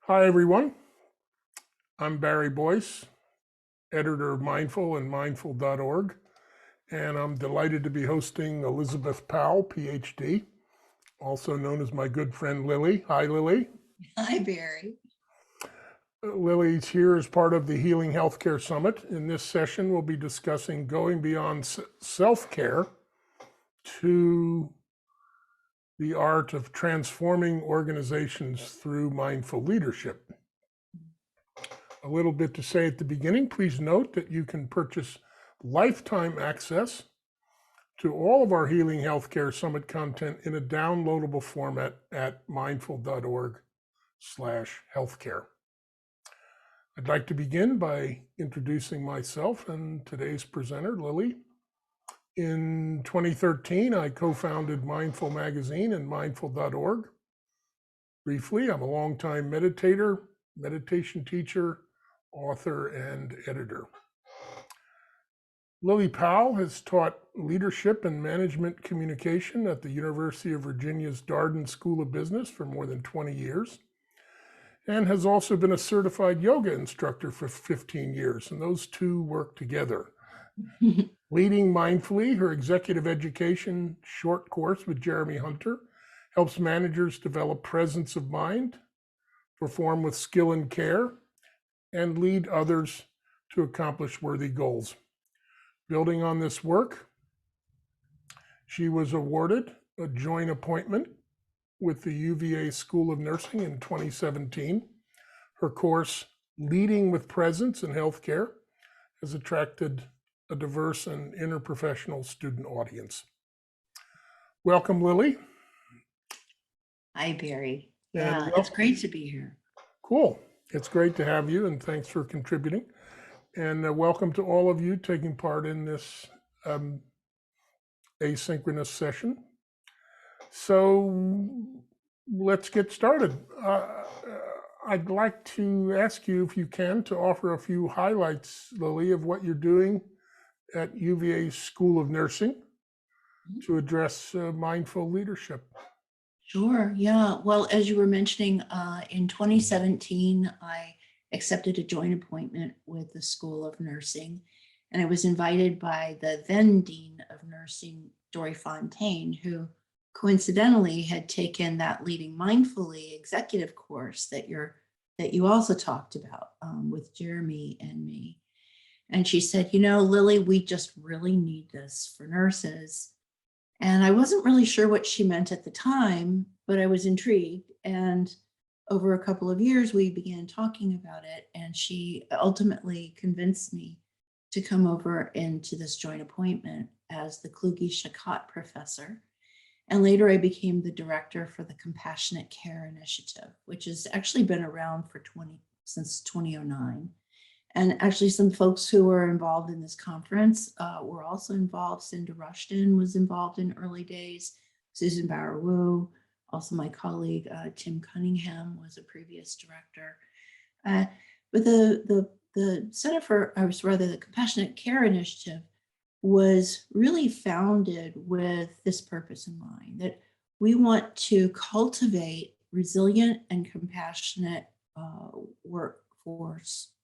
Hi, everyone. I'm Barry Boyce, editor of Mindful and mindful.org, and I'm delighted to be hosting Elizabeth Powell, PhD, also known as my good friend Lili. Hi, Lili. Hi, Barry. Lili's here as part of the Healing Healthcare Summit. In this session, we'll be discussing going beyond self-care to the art of transforming organizations through mindful leadership. A little bit to say at the beginning. Please note that you can purchase lifetime access to all of our Healing Healthcare Summit content in a downloadable format at mindful.org/healthcare. I'd like to begin by introducing myself and today's presenter, Lili. In 2013, I co-founded Mindful Magazine and mindful.org. Briefly, I'm a longtime meditator, meditation teacher, author, and editor. Lili Powell has taught leadership and management communication at the University of Virginia's Darden School of Business for more than 20 years, and has also been a certified yoga instructor for 15 years, and those two work together. Leading Mindfully, her executive education short course with Jeremy Hunter, helps managers develop presence of mind, perform with skill and care, and lead others to accomplish worthy goals. Building on this work, she was awarded a joint appointment with the UVA School of Nursing in 2017. Her course, Leading with Presence in Healthcare, has attracted a diverse and interprofessional student audience. Welcome, Lili. Hi, Barry. And Yeah, it's great to be here. Cool. It's great to have you, and thanks for contributing. And welcome to all of you taking part in this asynchronous session. So let's get started. I'd like to ask you, if you can, to offer a few highlights, Lili, of what you're doing at UVA School of Nursing to address mindful leadership. Sure, yeah. Well, as you were mentioning, in 2017, I accepted a joint appointment with the School of Nursing, and I was invited by the then Dean of Nursing, Dory Fontaine, who coincidentally had taken that Leading Mindfully executive course that you also talked about with Jeremy and me. And she said, Lili, we just really need this for nurses. And I wasn't really sure what she meant at the time, but I was intrigued. And over a couple of years, we began talking about it. And she ultimately convinced me to come over into this joint appointment as the Kluge-Shakot professor. And later I became the director for the Compassionate Care Initiative, which has actually been around since 2009. And actually some folks who were involved in this conference were also involved. Cinda Rushton was involved in early days, Susan Bauer-Wu, also my colleague, Tim Cunningham was a previous director. But the Center for, the Compassionate Care Initiative was really founded with this purpose in mind, that we want to cultivate resilient and compassionate workforce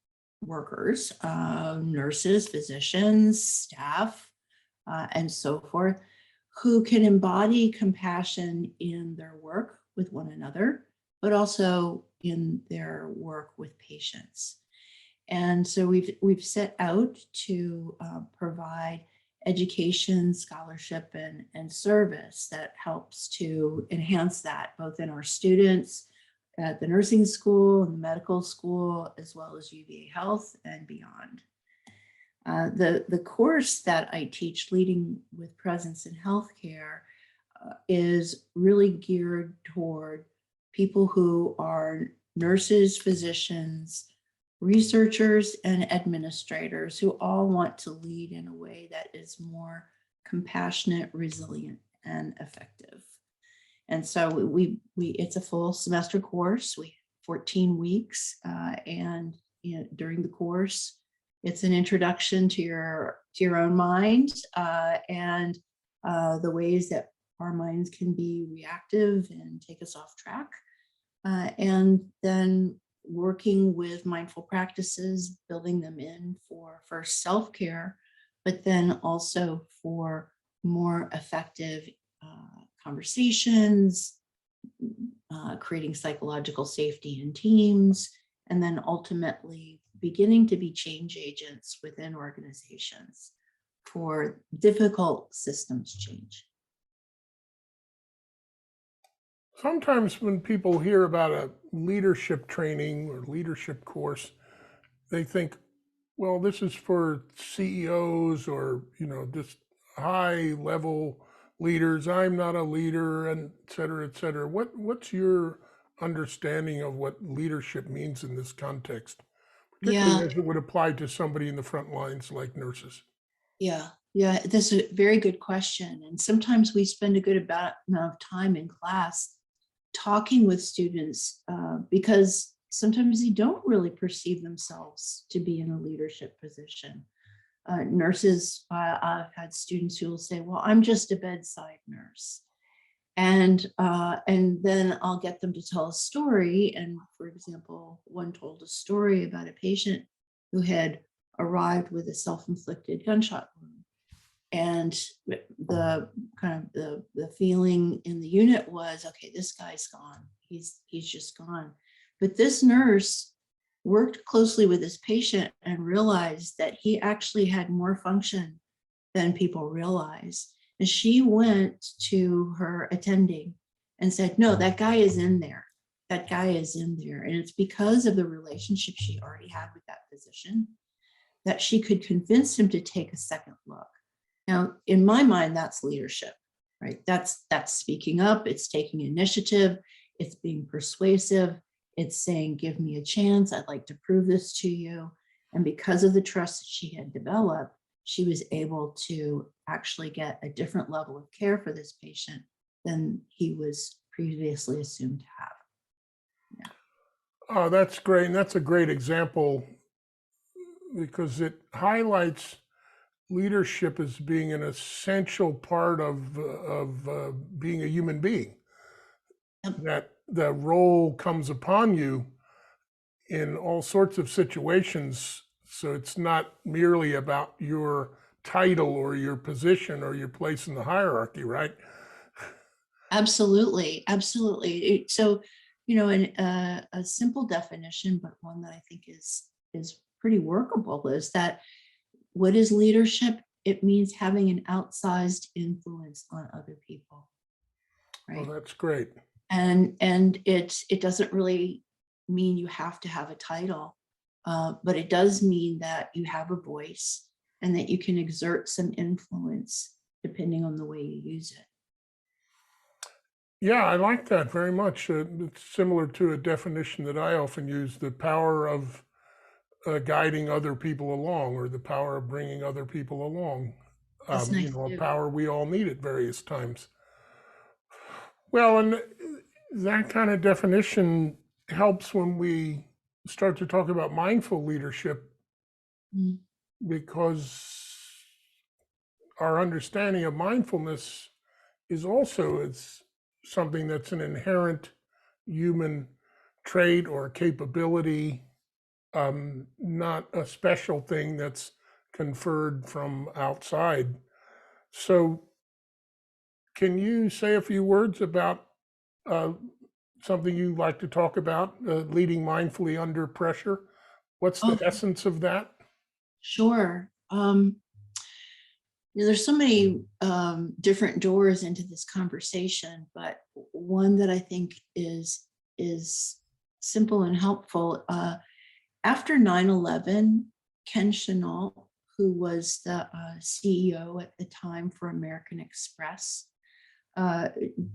workers, nurses, physicians, staff, and so forth, who can embody compassion in their work with one another, but also in their work with patients. And so we've set out to provide education, scholarship, and service that helps to enhance that, both in our students at the nursing school and the medical school, as well as UVA Health and beyond. The course that I teach, Leading with Presence in Healthcare, is really geared toward people who are nurses, physicians, researchers, and administrators who all want to lead in a way that is more compassionate, resilient, and effective. And so it's a full semester course. We have 14 weeks, and during the course, it's an introduction to your own mind and the ways that our minds can be reactive and take us off track. And then working with mindful practices, building them in for first self-care, but then also for more effective conversations, creating psychological safety in teams, and then ultimately beginning to be change agents within organizations for difficult systems change. Sometimes when people hear about a leadership training or leadership course, they think, well, this is for CEOs or, just high level leaders. I'm not a leader, and et cetera, et cetera. What's your understanding of what leadership means in this context, particularly Yeah, as it would apply to somebody in the front lines like nurses? yeah, that's a very good question. And sometimes we spend a good amount of time in class talking with students because sometimes they don't really perceive themselves to be in a leadership position. Nurses, I've had students who will say, well, I'm just a bedside nurse. And then I'll get them to tell a story. And for example, one told a story about a patient who had arrived with a self-inflicted gunshot wound. And the kind of the feeling in the unit was, okay, this guy's gone. He's just gone. But this nurse worked closely with this patient and realized that he actually had more function than people realize. And she went to her attending and said, no, that guy is in there. That guy is in there. And it's because of the relationship she already had with that physician that she could convince him to take a second look. Now, in my mind, that's leadership, right? That's speaking up, it's taking initiative, it's being persuasive, it's saying, give me a chance, I'd like to prove this to you. And because of the trust that she had developed, she was able to actually get a different level of care for this patient than he was previously assumed to have. Yeah. Oh, that's great. And that's a great example because it highlights leadership as being an essential part of being a human being. Yep. That the role comes upon you in all sorts of situations. So it's not merely about your title or your position or your place in the hierarchy, right? Absolutely, absolutely. So, a simple definition, but one that I think is pretty workable, is that what is leadership? It means having an outsized influence on other people, Well, right? that's great. And it doesn't really mean you have to have a title, but it does mean that you have a voice and that you can exert some influence depending on the way you use it. Yeah, I like that very much. It's similar to a definition that I often use, the power of guiding other people along or the power of bringing other people along. That's nice A too. power we all need at various times. Well, and that kind of definition helps when we start to talk about mindful leadership Mm. because our understanding of mindfulness is also it's something that's an inherent human trait or capability, not a special thing that's conferred from outside. So, can you say a few words about uh, something you like to talk about, leading mindfully under pressure? What's the Oh, essence of that? sure. There's so many different doors into this conversation, but one that I think is simple and helpful. After 9/11, Ken Chenault, who was the CEO at the time for American Express, uh,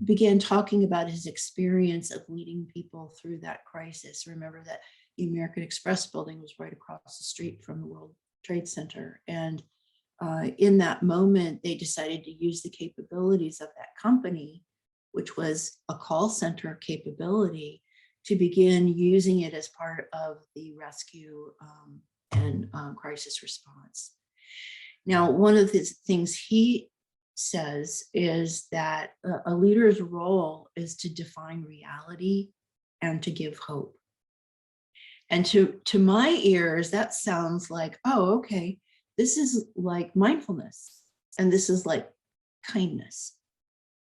began talking about his experience of leading people through that crisis. Remember that the American Express building was right across the street from the World Trade Center. And in that moment, they decided to use the capabilities of that company, which was a call center capability, to begin using it as part of the rescue and crisis response. Now, one of the things he says is that a leader's role is to define reality and to give hope. And to my ears, that sounds like, oh, okay, this is like mindfulness, and this is like kindness,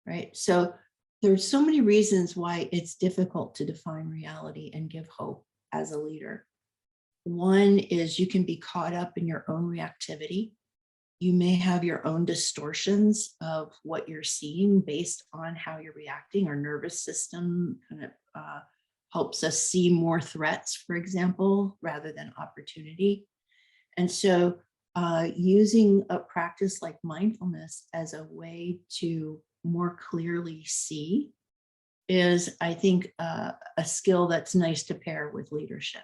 right? So there's so many reasons why it's difficult to define reality and give hope as a leader. One is you can be caught up in your own reactivity. You may have your own distortions of what you're seeing based on how you're reacting. Our nervous system kind of helps us see more threats, for example, rather than opportunity. And so using a practice like mindfulness as a way to more clearly see is, I think, a skill that's nice to pair with leadership.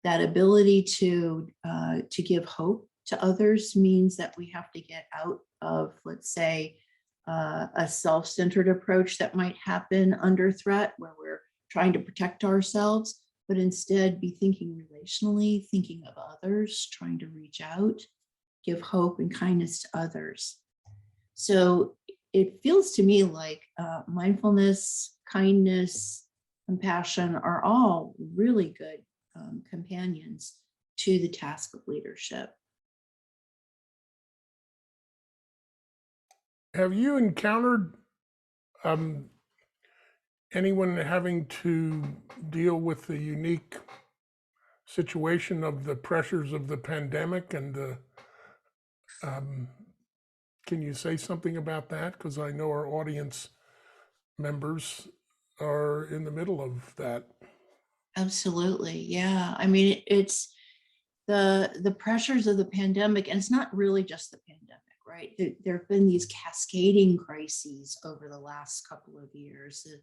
That ability to give hope to others means that we have to get out of, let's say, a self-centered approach that might happen under threat, where we're trying to protect ourselves, but instead be thinking relationally, thinking of others, trying to reach out, give hope and kindness to others. So it feels to me like mindfulness, kindness, compassion are all really good companions to the task of leadership. Have you encountered anyone having to deal with the unique situation of the pressures of the pandemic and the can you say something about that? Because I know our audience members are in the middle of that. Absolutely. Yeah. I mean, it's the pressures of the pandemic, and it's not really just the pandemic, right? There have been these cascading crises over the last couple of years. The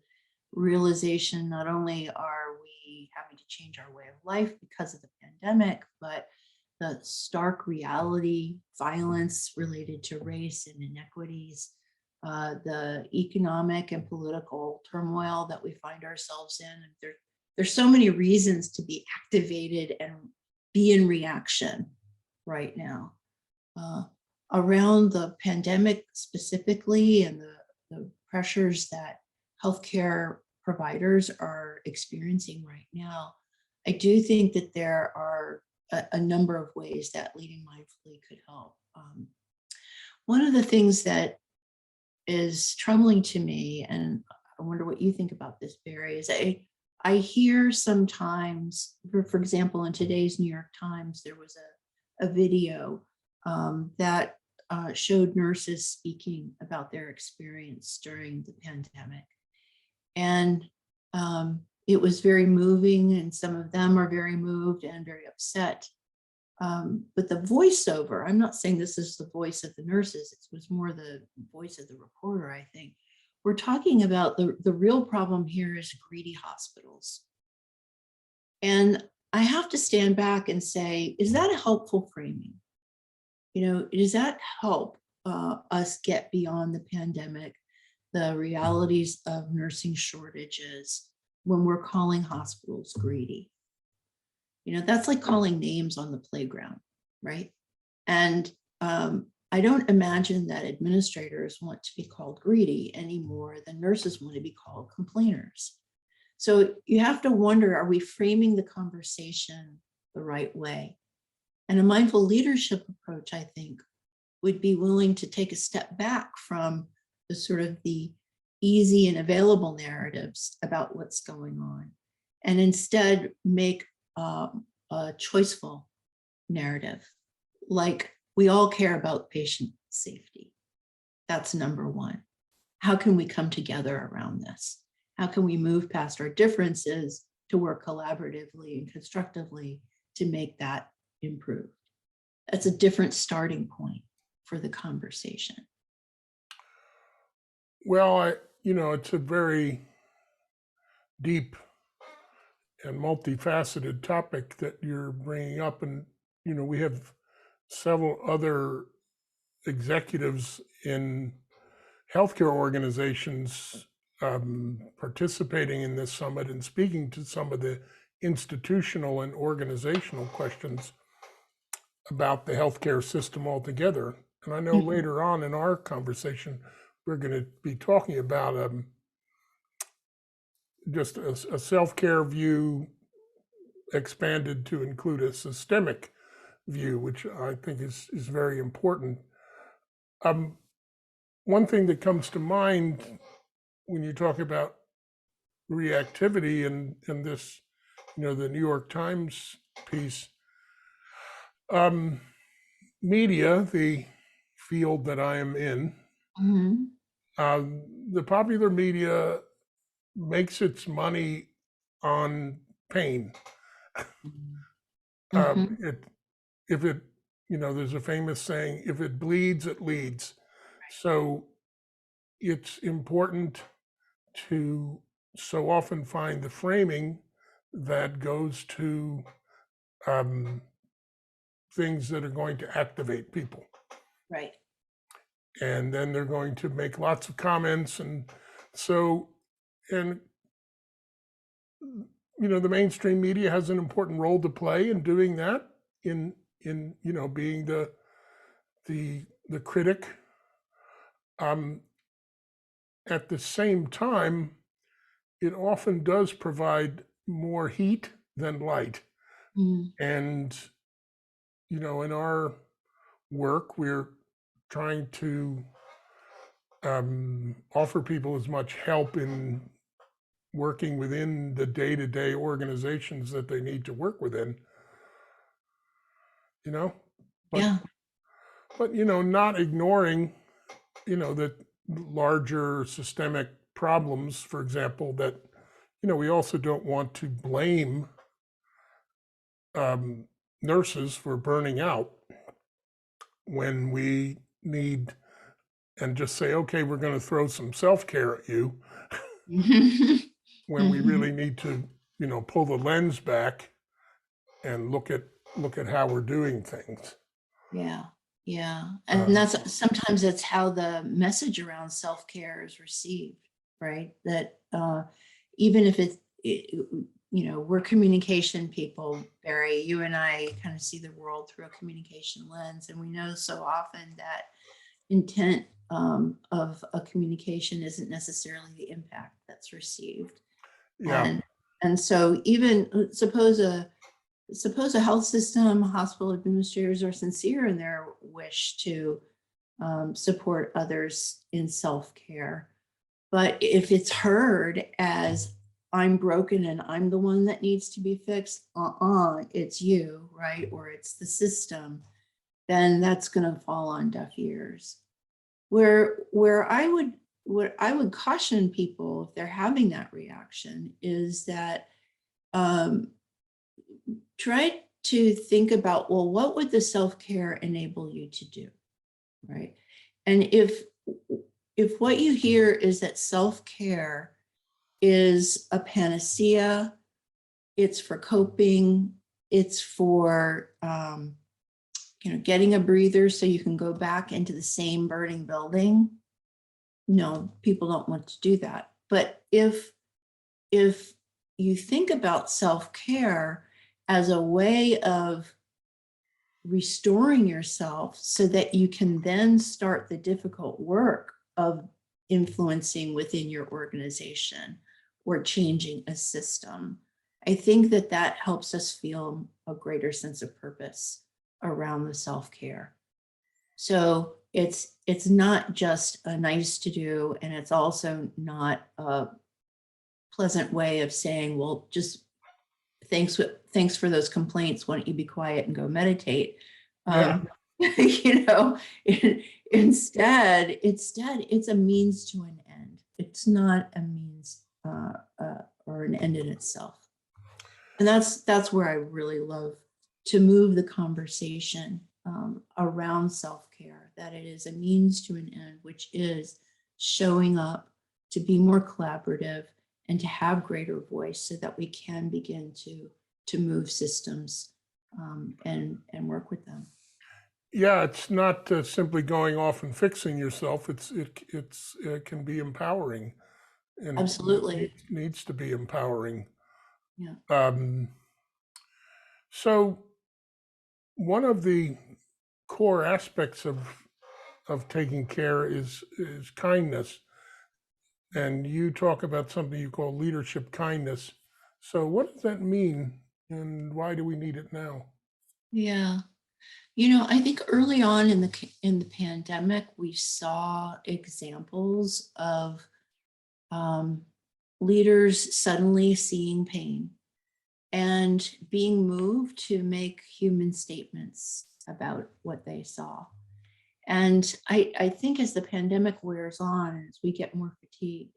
realization not only are we having to change our way of life because of the pandemic, but the stark reality, violence related to race and inequities, the economic and political turmoil that we find ourselves in. There's so many reasons to be activated and be in reaction right now. Around the pandemic specifically, and the pressures that healthcare providers are experiencing right now, I do think that there are a number of ways that leading mindfully could help. One of the things that is troubling to me, and I wonder what you think about this, Barry, is I hear sometimes, for example, in today's New York Times, there was a video that showed nurses speaking about their experience during the pandemic. And it was very moving, and some of them are very moved and very upset. But the voiceover, I'm not saying this is the voice of the nurses, it was more the voice of the reporter, I think. We're talking about the real problem here is greedy hospitals. And I have to stand back and say, is that a helpful framing? Does that help us get beyond the pandemic, the realities of nursing shortages, when we're calling hospitals greedy? That's like calling names on the playground, right? And I don't imagine that administrators want to be called greedy any more than nurses want to be called complainers. So you have to wonder, are we framing the conversation the right way? And a mindful leadership approach, I think, would be willing to take a step back from the sort of the easy and available narratives about what's going on, and instead make a choiceful narrative. Like, we all care about patient safety. That's number one. How can we come together around this? How can we move past our differences to work collaboratively and constructively to make that improved? That's a different starting point for the conversation. Well, it's a very deep and multifaceted topic that you're bringing up. And, we have several other executives in healthcare organizations participating in this summit and speaking to some of the institutional and organizational questions about the healthcare system altogether. And I know later on in our conversation, we're going to be talking about just a self-care view expanded to include a systemic view, which I think is very important. Um, One thing that comes to mind when you talk about reactivity and this, the New York Times piece, um, media, the field that I am in, Mhm. the popular media makes its money on pain. Mhm. It if it there's a famous saying, if it bleeds, it leads. So it's important to so often find the framing that goes to um, things that are going to activate people. Right. And then they're going to make lots of comments. And so, and, the mainstream media has an important role to play in doing that, in being the critic. Um, at the same time, it often does provide more heat than light. Mhm. And, in our work, we're trying to offer people as much help in working within the day-to-day organizations that they need to work within, you know, but Yeah. not ignoring, that larger systemic problems, for example, that, we also don't want to blame um, nurses for burning out when we need and just say, okay, we're going to throw some self-care at you when we Mhm. really need to, pull the lens back and look at how we're doing things. Yeah. Yeah. And Um, that's sometimes that's how the message around self-care is received, right? That even if we're communication people, Barry, you and I kind of see the world through a communication lens. And we know so often that intent of a communication isn't necessarily the impact that's received. yeah, And so even suppose a health system, hospital administrators are sincere in their wish to support others in self-care. But if it's heard as I'm broken and I'm the one that needs to be fixed, it's you, right? Or it's the system, then that's going to fall on deaf ears. Where I would what I would caution people if they're having that reaction is that um, try to think about, well, what would the self-care enable you to do, right? And if what you hear is that self-care is a panacea, it's for coping, it's for getting a breather so you can go back into the same burning building. No, people don't want to do that. But if you think about self-care as a way of restoring yourself so that you can then start the difficult work of influencing within your organization or changing a system, I think that that helps us feel a greater sense of purpose around the self-care. So it's not just a nice to do, and it's also not a pleasant way of saying, well, just thanks for those complaints. Why don't you be quiet and go meditate? yeah, Um, you know, instead, it's a means to an end. It's not a means or an end in itself. And that's where I really love to move the conversation around self-care, that it is a means to an end, which is showing up to be more collaborative and to have greater voice so that we can begin to move systems and work with them. yeah. It's not simply going off and fixing yourself. It can be empowering, and Absolutely. needs to be empowering. Yeah. Um, so one of the core aspects of taking care is kindness. And you talk about something you call leadership kindness. So what does that mean and why do we need it now? Yeah. I think early on in the pandemic, we saw examples of um, leaders suddenly seeing pain and being moved to make human statements about what they saw. And I think as the pandemic wears on, as we get more fatigued,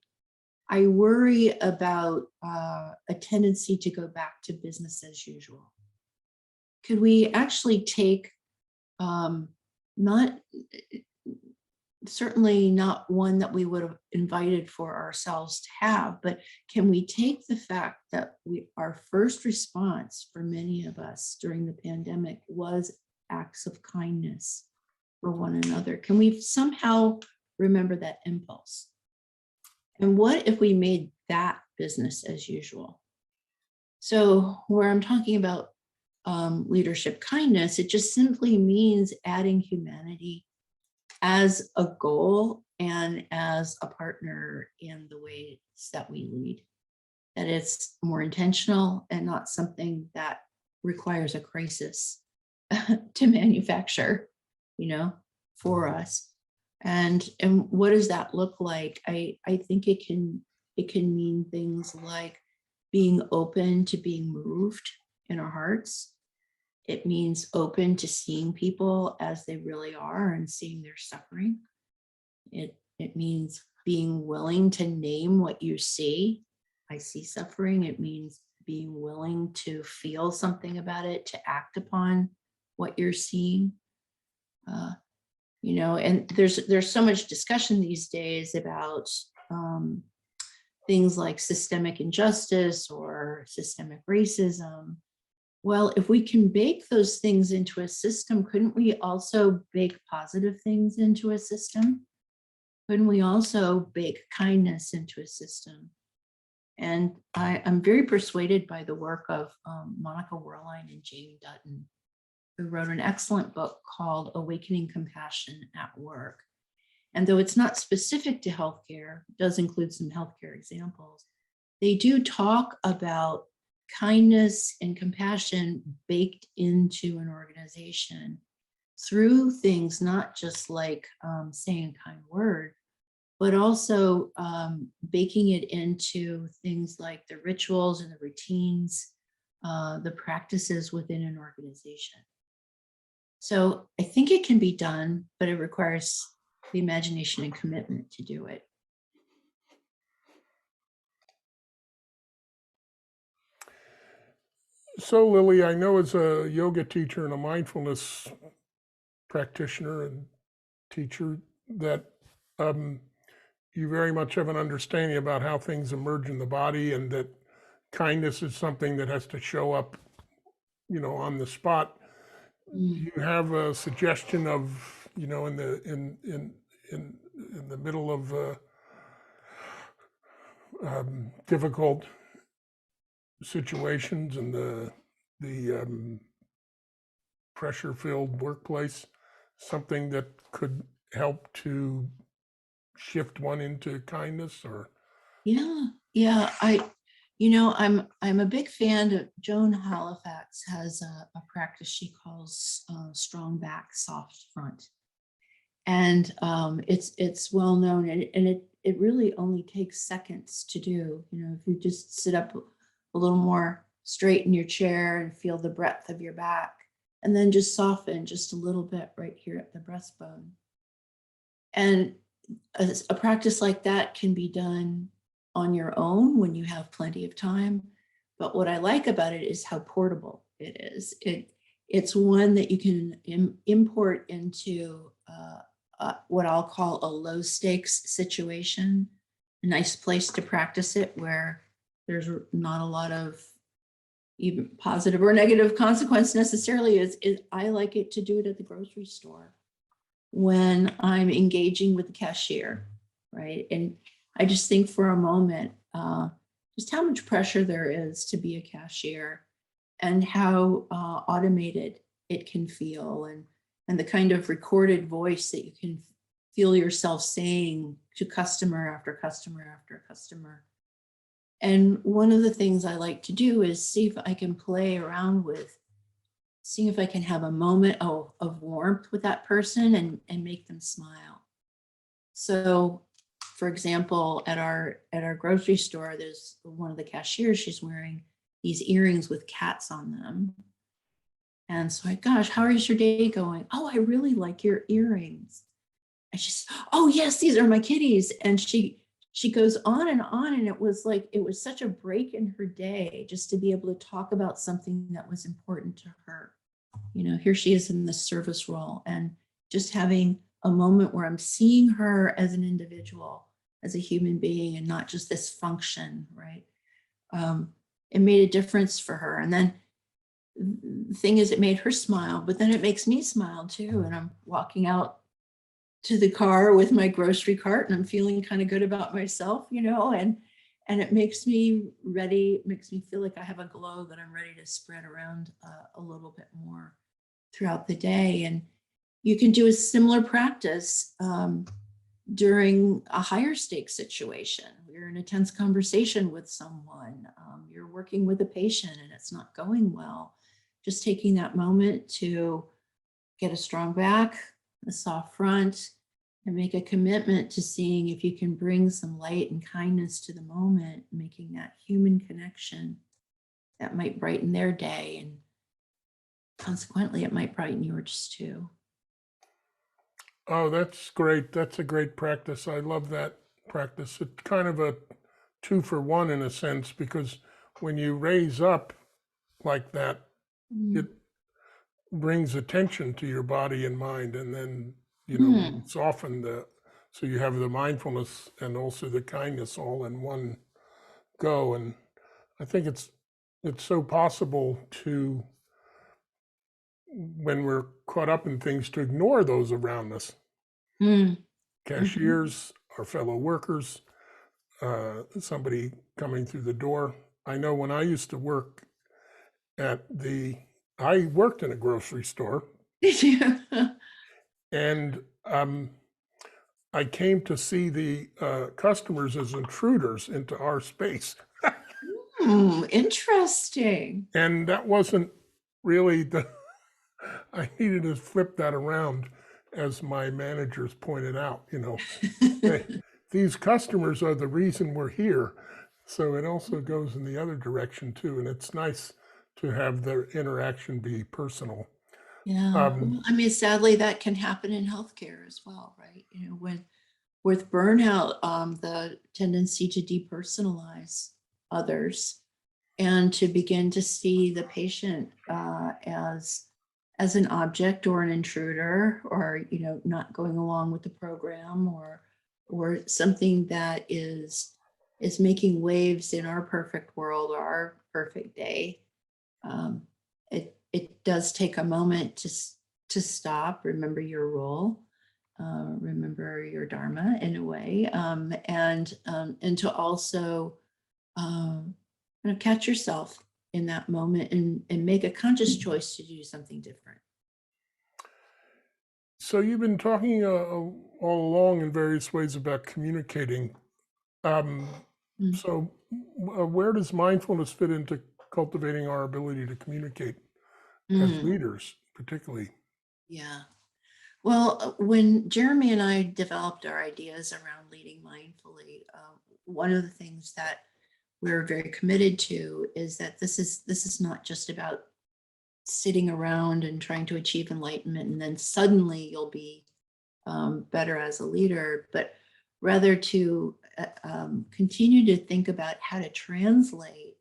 I worry about a tendency to go back to business as usual. Could we actually take not certainly not one that we would have invited for ourselves to have, but can we take the fact that our first response for many of us during the pandemic was acts of kindness for one another? Can we somehow remember that impulse? And what if we made that business as usual? So where I'm talking about leadership kindness, it just simply means adding humanity as a goal and as a partner in the ways that we lead. That it's more intentional and not something that requires a crisis to manufacture, for us. And what does that look like? I think it can mean things like being open to being moved in our hearts. It means open to seeing people as they really are and seeing their suffering. It means being willing to name what you see. I see suffering. It means being willing to feel something about it, to act upon what you're seeing. And there's so much discussion these days about things like systemic injustice or systemic racism. Well, if we can bake those things into a system, couldn't we also bake positive things into a system? Couldn't we also bake kindness into a system? And I'm very persuaded by the work of Monica Werlein and Jane Dutton, who wrote an excellent book called Awakening Compassion at Work. And though it's not specific to healthcare, it does include some healthcare examples. They do talk about kindness and compassion baked into an organization through things not just like saying a kind word, but also baking it into things like the rituals and the routines, the practices within an organization. So I think it can be done, but it requires the imagination and commitment to do it. So, Lili, I know as a yoga teacher and a mindfulness practitioner and teacher that you very much have an understanding about how things emerge in the body, and that kindness is something that has to show up, on the spot. Do Mm. you have a suggestion of, in the middle of difficult situations and the pressure-filled workplace, something that could help to shift one into kindness? Or Yeah. I'm a big fan of Joan Halifax has a practice she calls strong back, soft front. And it's well known, and it really only takes seconds to do. If you just sit up a little more straight in your chair and feel the breadth of your back, and then just soften just a little bit right here at the breastbone. And a practice like that can be done on your own when you have plenty of time. But what I like about it is how portable it is. It's one that you can import into what I'll call a low stakes situation, a nice place to practice it where there's not a lot of even positive or negative consequence necessarily. Is I like it to do it at the grocery store when I'm engaging with the cashier, right? And I just think for a moment, just how much pressure there is to be a cashier and how automated it can feel, and the kind of recorded voice that you can feel yourself saying to customer after customer after customer. And one of the things I like to do is see if I can play around with, seeing if I can have a moment of warmth with that person and make them smile. So, for example, at our grocery store, there's one of the cashiers, she's wearing these earrings with cats on them. And so gosh, how is your day going? Oh, I really like your earrings. And she's, oh yes, these are my kitties. And she goes on, and it was like, it was such a break in her day just to be able to talk about something that was important to her. You know, here she is in the service role, and just having a moment where I'm seeing her as an individual, as a human being, and not just this function, right? It made a difference for her. And then the thing is, it made her smile, but then it makes me smile too. And I'm walking out to the car with my grocery cart, and I'm feeling kind of good about myself, you know, and it makes me ready, makes me feel like I have a glow that I'm ready to spread around a little bit more throughout the day. And you can do a similar practice during a higher stakes situation. You're in a tense conversation with someone, you're working with a patient and it's not going well. Just taking that moment to get a strong back, a soft front, and make a commitment to seeing if you can bring some light and kindness to the moment, making that human connection that might brighten their day. And consequently, it might brighten yours too. Oh, that's great. That's a great practice. I love that practice. It's kind of a 2-for-1 in a sense, because when you raise up like that, it brings attention to your body and mind, and then, you know, soften so you have the mindfulness and also the kindness all in one go. And I think it's so possible to, when we're caught up in things, to ignore those around us. Cashiers, our fellow workers, somebody coming through the door. I know when I used to work I worked in a grocery store, and I came to see the customers as intruders into our space. Interesting. And that wasn't really I needed to flip that around, as my managers pointed out, you know. These customers are the reason we're here. So it also goes in the other direction too. And it's nice to have the interaction be personal. Yeah. Well, I mean, sadly, that can happen in healthcare as well, right? You know, with burnout, the tendency to depersonalize others and to begin to see the patient as an object or an intruder, or, you know, not going along with the program, or something that is making waves in our perfect world or our perfect day. It does take a moment to stop, remember your role, remember your dharma in a way, and to also kind of catch yourself in that moment and make a conscious choice to do something different. So you've been talking all along in various ways about communicating. So where does mindfulness fit into cultivating our ability to communicate as leaders, particularly? Yeah. Well, when Jeremy and I developed our ideas around leading mindfully, one of the things that we're very committed to is that this is not just about sitting around and trying to achieve enlightenment and then suddenly you'll be better as a leader, but rather to continue to think about how to translate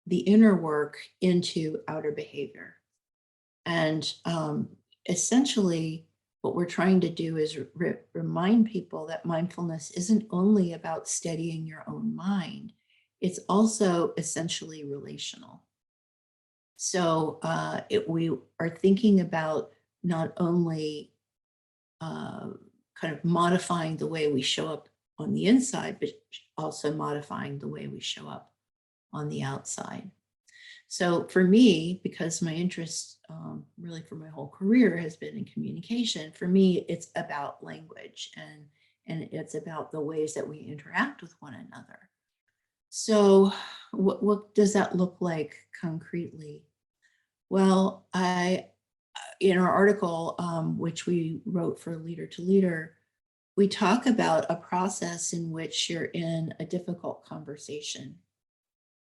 the inner work into outer behavior. And essentially, what we're trying to do is remind people that mindfulness isn't only about steadying your own mind, it's also essentially relational. So we are thinking about not only kind of modifying the way we show up on the inside, but also modifying the way we show up on the outside. So for me, because my interest really for my whole career has been in communication, for me, it's about language and it's about the ways that we interact with one another. So what does that look like concretely? Well, in our article, which we wrote for Leader to Leader, we talk about a process in which you're in a difficult conversation.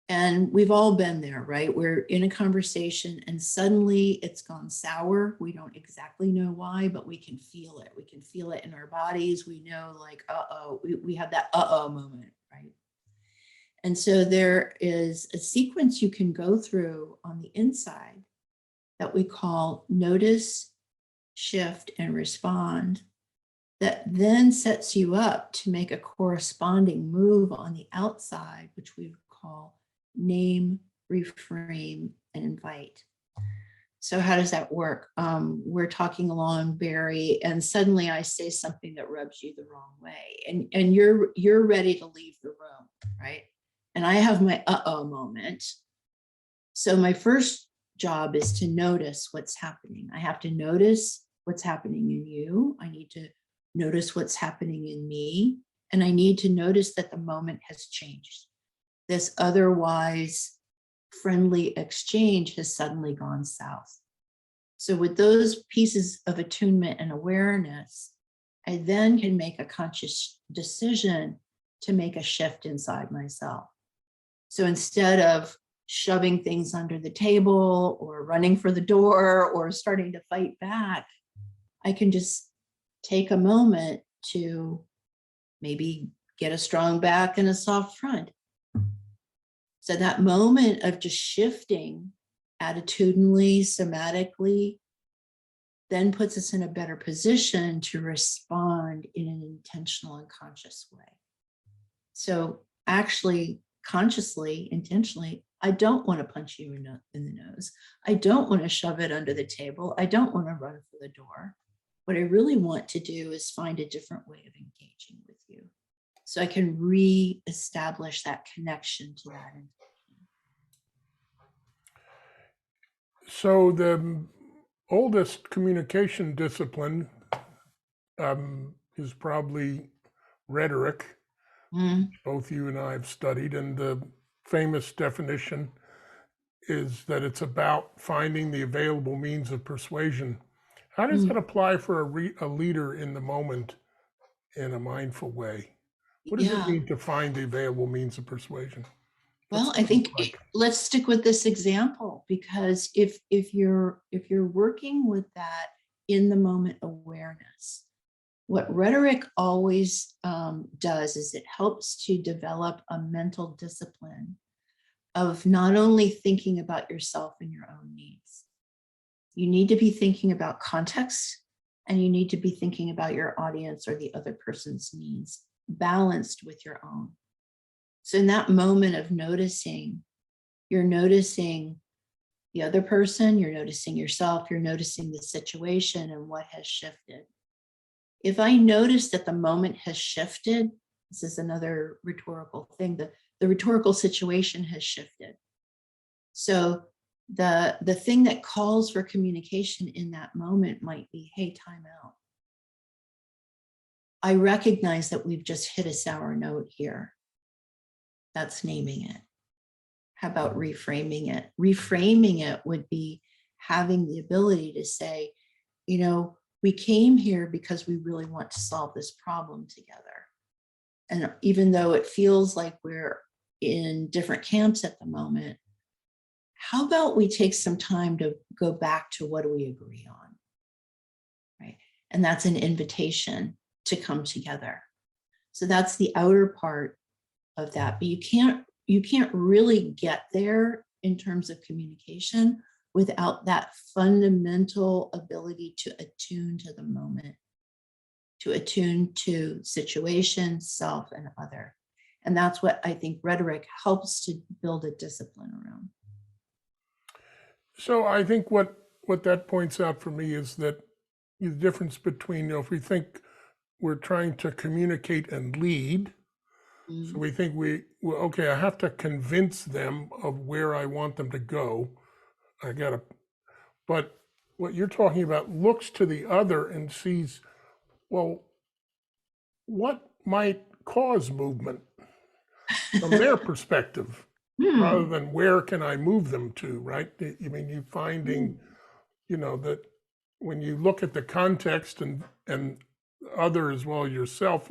And we've all been there, right? We're in a conversation and suddenly it's gone sour. We don't exactly know why, but we can feel it. We can feel it in our bodies. We know, like, uh-oh, we have that uh-oh moment, right? And so there is a sequence you can go through on the inside that we call notice, shift, and respond, that then sets you up to make a corresponding move on the outside, which we call name, reframe, and invite. So how does that work? We're talking along, Barry, and suddenly I say something that rubs you the wrong way, and you're ready to leave the room, right? And I have my uh-oh moment. So my first job is to notice what's happening. I have to notice what's happening in you. I need to notice what's happening in me. And I need to notice that the moment has changed. This otherwise friendly exchange has suddenly gone south. So with those pieces of attunement and awareness, I then can make a conscious decision to make a shift inside myself. So instead of shoving things under the table or running for the door or starting to fight back, I can just take a moment to maybe get a strong back and a soft front. So that moment of just shifting attitudinally, somatically, then puts us in a better position to respond in an intentional and conscious way. So actually, consciously, intentionally, I don't want to punch you in the nose. I don't want to shove it under the table. I don't want to run for the door. What I really want to do is find a different way of engaging with you, so I can re-establish that connection to that intention. So the oldest communication discipline is probably rhetoric. Mm, Both you and I have studied, and the famous definition is that it's about finding the available means of persuasion. How does that mm. apply for a leader in the moment in a mindful way? What does it Yeah. mean to find the available means of persuasion? What's Well, I that look think like? let's stick with this example, because if you're working with that in the moment awareness, what rhetoric always does is it helps to develop a mental discipline of not only thinking about yourself and your own needs. You need to be thinking about context, and you need to be thinking about your audience or the other person's needs, balanced with your own. So in that moment of noticing, you're noticing the other person, you're noticing yourself, you're noticing the situation and what has shifted. If I notice that the moment has shifted, this is another rhetorical thing, the rhetorical situation has shifted. So the thing that calls for communication in that moment might be, hey, time out. I recognize that we've just hit a sour note here. That's naming it. How about reframing it? Reframing it would be having the ability to say, we came here because we really want to solve this problem together. And even though it feels like we're in different camps at the moment, how about we take some time to go back to what do we agree on, right? And that's an invitation to come together. So that's the outer part of that. But you can't really get there in terms of communication without that fundamental ability to attune to the moment, to attune to situation, self, and other. And that's what I think rhetoric helps to build a discipline around. So I think what that points out for me is that the difference between, if we think we're trying to communicate and lead, so we think okay, I have to convince them of where I want them to go. But what you're talking about looks to the other and sees, well, what might cause movement? from their perspective, rather Hmm. than where can I move them to, right? I mean, you finding, that when you look at the context and other as well yourself,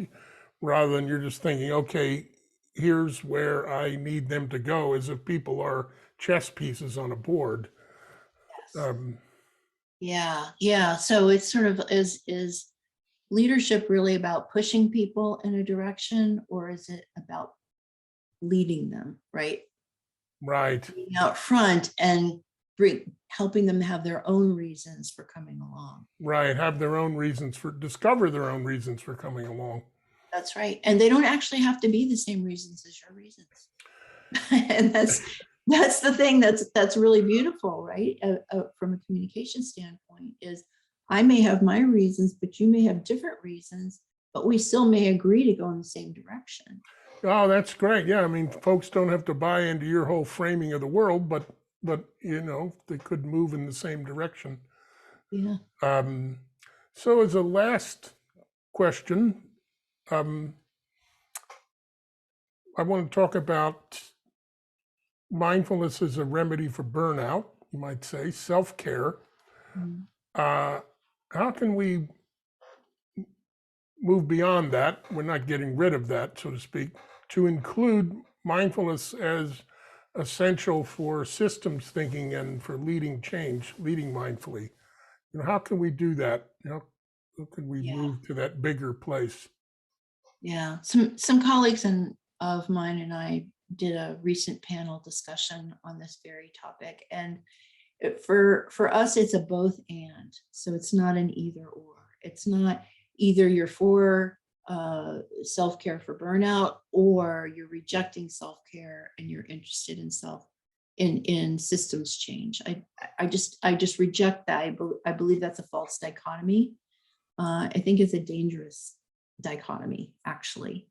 rather than you're just thinking, okay, here's where I need them to go, as if people are chess pieces on a board. Yes. Um, Yeah, yeah. So it's sort of is leadership really about pushing people in a direction, or is it about leading them, right? right, Being out front and helping them have their own reasons for coming along. right. Have their own reasons discover their own reasons for coming along. That's right. And they don't actually have to be the same reasons as your reasons. And that's the thing that's really beautiful, right? From a communication standpoint, is I may have my reasons, but you may have different reasons, but we still may agree to go in the same direction. Oh, that's great. Yeah, I mean, folks don't have to buy into your whole framing of the world, but they could move in the same direction. Yeah. Um, so as a last question, um, I want to talk about mindfulness as a remedy for burnout, you might say, self-care. Mm. Uh, how can we move beyond that? We're not getting rid of that, so to speak, to include mindfulness as essential for systems thinking and for leading change, leading mindfully. How can we do that? How can we Yeah. move to that bigger place? Yeah. Some colleagues of mine and I did a recent panel discussion on this very topic. And for us, it's a both and. So it's not an either or. It's not either you're for self-care for burnout, or you're rejecting self-care and you're interested in systems change. I just reject that. I believe that's a false dichotomy. I think it's a dangerous dichotomy, actually,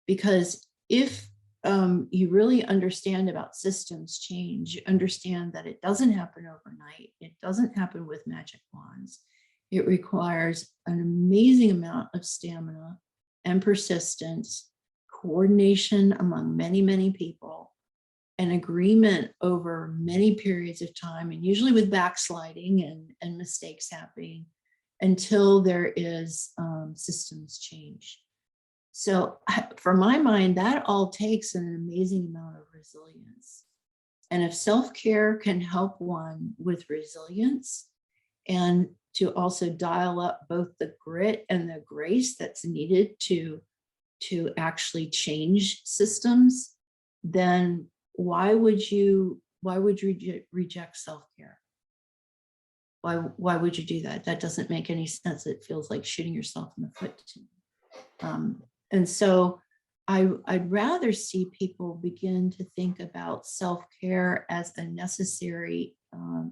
because if you really understand about systems change, you understand that it doesn't happen overnight. It doesn't happen with magic wands. It requires an amazing amount of stamina and persistence, coordination among many, many people, and agreement over many periods of time, and usually with backsliding and mistakes happening until there is systems change. So for my mind, that all takes an amazing amount of resilience. And if self-care can help one with resilience, and to also dial up both the grit and the grace that's needed to actually change systems, then why would you reject self-care? Why would you do that? That doesn't make any sense. It feels like shooting yourself in the foot to me. And so I'd rather see people begin to think about self-care as a necessary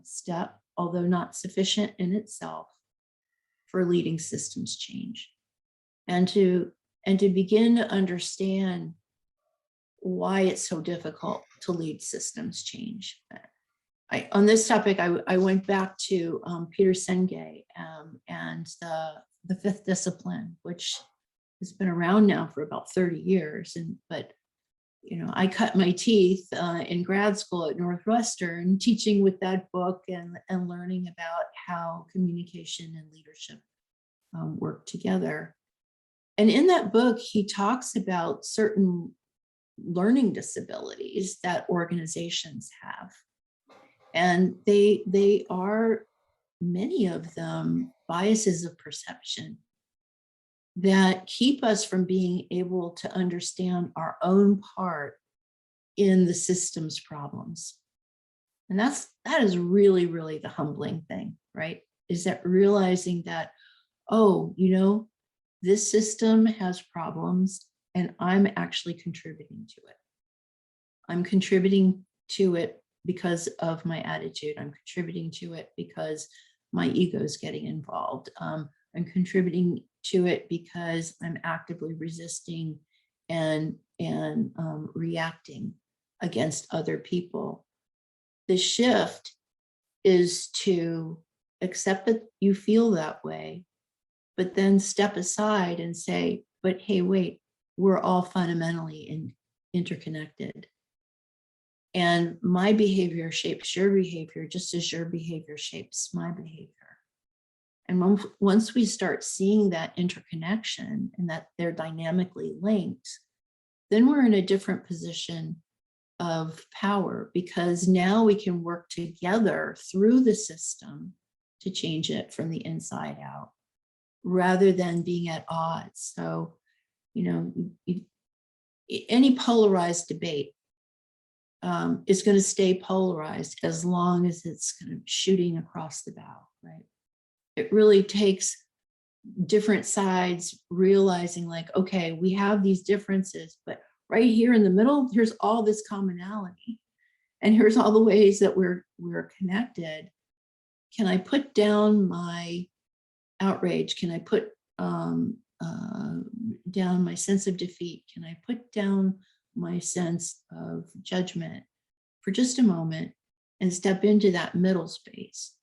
step, although not sufficient in itself, for leading systems change, and to begin to understand why it's so difficult to lead systems change. On this topic, I went back to Peter Senge and the fifth discipline, which has been around now for about 30 years. But I cut my teeth in grad school at Northwestern, teaching with that book and learning about how communication and leadership work together. And in that book, he talks about certain learning disabilities that organizations have. And they are, many of them, biases of perception that keep us from being able to understand our own part in the system's problems. And that is really, really the humbling thing, right? Is that realizing that, oh, this system has problems and I'm actually contributing to it. I'm contributing to it because of my attitude. I'm contributing to it because my ego is getting involved. I'm contributing to it because I'm actively resisting and reacting against other people. The shift is to accept that you feel that way, but then step aside and say, but hey, wait, we're all fundamentally interconnected. And my behavior shapes your behavior just as your behavior shapes my behavior. And once we start seeing that interconnection and that they're dynamically linked, then we're in a different position of power, because now we can work together through the system to change it from the inside out, rather than being at odds. So, any polarized debate is going to stay polarized as long as it's kind of shooting across the bow, right? It really takes different sides realizing, like, okay, we have these differences, but right here in the middle, here's all this commonality, and here's all the ways that we're connected. Can I put down my outrage? Can I put down my sense of defeat? Can I put down my sense of judgment for just a moment and step into that middle space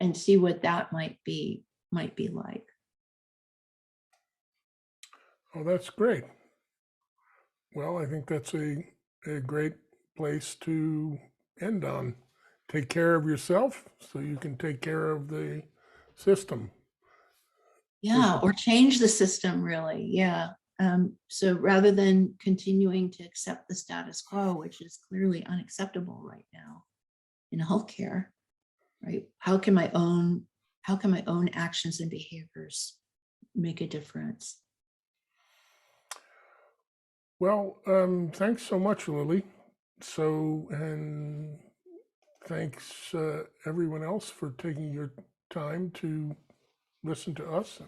and see what that might be like? Oh, that's great. Well, I think that's a great place to end on. Take care of yourself so you can take care of the system. Yeah, or change the system, really. Yeah. So rather than continuing to accept the status quo, which is clearly unacceptable right now in healthcare, right? How can my own actions and behaviors make a difference? Well, thanks so much, Lili. And thanks everyone else for taking your time to listen to us.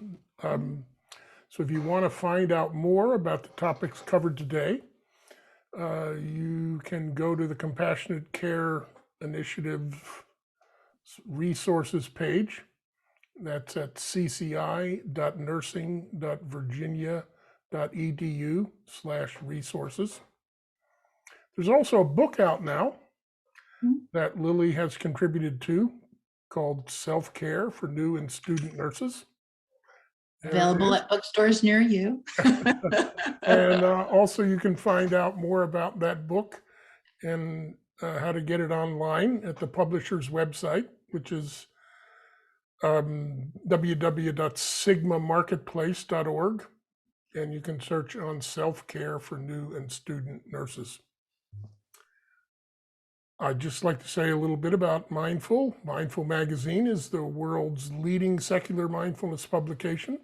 So if you want to find out more about the topics covered today, you can go to the Compassionate Care Initiative resources page. That's at cci.nursing.virginia.edu/resources. There's also a book out now that Lili has contributed to called Self-Care for New and Student Nurses. Available at bookstores near you. And also you can find out more about that book and how to get it online at the publisher's website, which is www.sigmamarketplace.org. And you can search on self-care for new and student nurses. I'd just like to say a little bit about Mindful. Mindful Magazine is the world's leading secular mindfulness publication,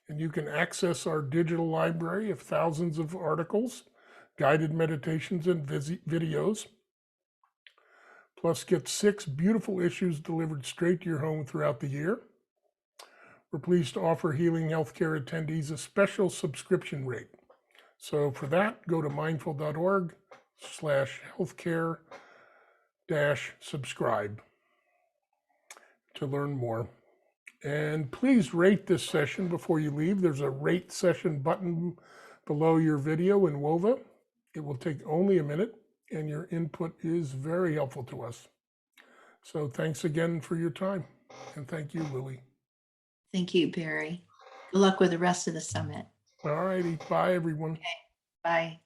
and you can access our digital library of thousands of articles, guided meditations, and videos. Plus, get 6 beautiful issues delivered straight to your home throughout the year. We're pleased to offer Healing Healthcare attendees a special subscription rate. So for that, go to mindful.org/healthcare-subscribe to learn more. And please rate this session before you leave. There's a rate session button below your video in Wova. It will take only a minute, and your input is very helpful to us. So thanks again for your time. And thank you, Lili. Thank you, Barry. Good luck with the rest of the summit. All righty. Bye, everyone. Okay. Bye.